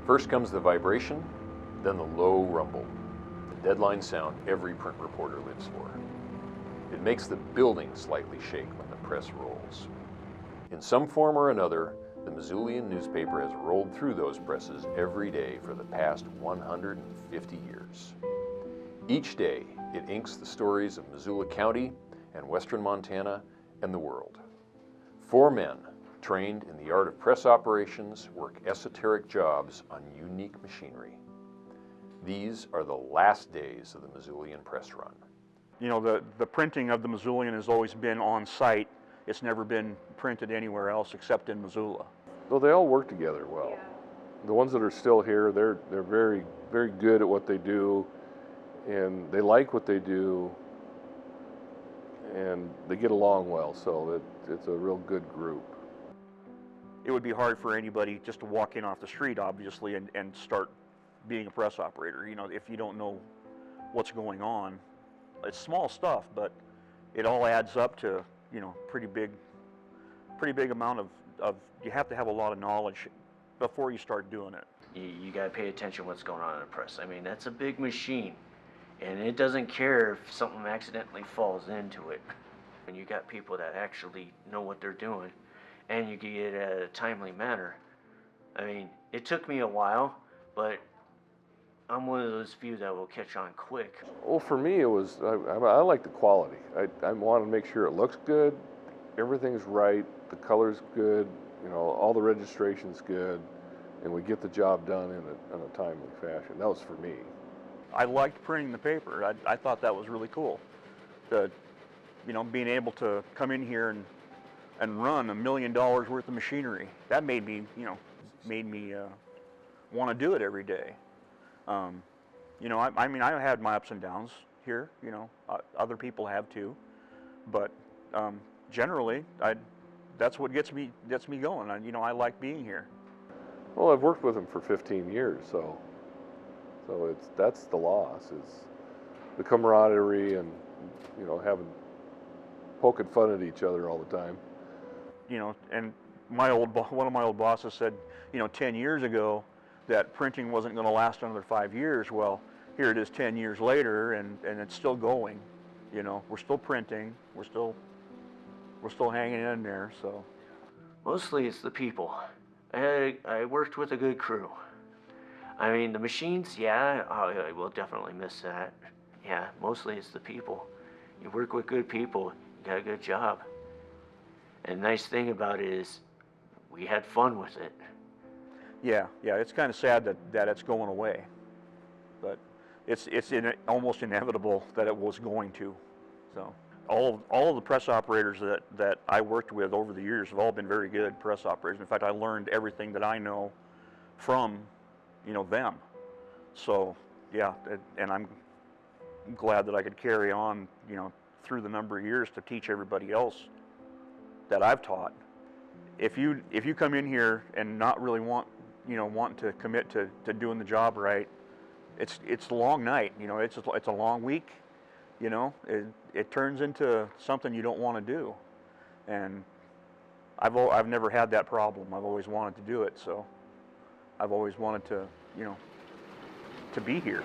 First comes the vibration, then the low rumble, the deadline sound every print reporter lives for. It makes the building slightly shake when the press rolls. In some form or another, the Missoulian newspaper has rolled through those presses every day for the past 150 years. Each day, it inks the stories of Missoula County and western Montana and the world. 4 men, trained in the art of press operations, work esoteric jobs on unique machinery. These are the last days of the Missoulian press run. You know, the printing of the Missoulian has always been on site. It's never been printed anywhere else except in Missoula. Well, they all work together well. Yeah. The ones that are still here, they're very, very good at what they do, and they like what they do, and they get along well, so it's a real good group. It would be hard for anybody just to walk in off the street, obviously, and start being a press operator. You know, if you don't know what's going on. It's small stuff, but it all adds up to, you know, pretty big amount of you have to have a lot of knowledge before you start doing it. You got to pay attention to what's going on in the press. I mean, that's a big machine, and it doesn't care if something accidentally falls into it. And you got people that actually know what they're doing, and you get it at a timely manner. I mean, it took me a while, but I'm one of those few that will catch on quick. Well, for me, it was, I like the quality. I want to make sure it looks good, everything's right, the color's good, you know, all the registration's good, and we get the job done in a timely fashion. That was for me. I liked printing the paper. I thought that was really cool. You know, being able to come in here and run $1 million worth of machinery, that made me, you know, want to do it every day. You know, I mean, I had my ups and downs here, you know, other people have too, but generally, that's what gets me going. You know, I like being here. Well, I've worked with them for 15 years, so that's the loss, is the camaraderie and, you know, poking fun at each other all the time. You know, and one of my old bosses said, you know, 10 years ago, that printing wasn't going to last another 5 years. Well, here it is 10 years later, and it's still going. You know, we're still printing, we're still hanging in there. So mostly it's the people. I worked with a good crew. I mean, the machines, yeah, I will definitely miss that. Yeah, mostly it's the people. You work with good people, you got a good job. And the nice thing about it is we had fun with it. Yeah, it's kind of sad that it's going away, but it's almost inevitable that it was going to. So all of the press operators that I worked with over the years have all been very good press operators. In fact, I learned everything that I know from, you know, them. So yeah, and I'm glad that I could carry on, you know, through the number of years to teach everybody else that I've taught. If you come in here and not really want to commit to doing the job right, it's a long night. You know, it's a long week. You know, it turns into something you don't want to do, and I've never had that problem. I've always wanted to do it, so I've always wanted to, you know, to be here.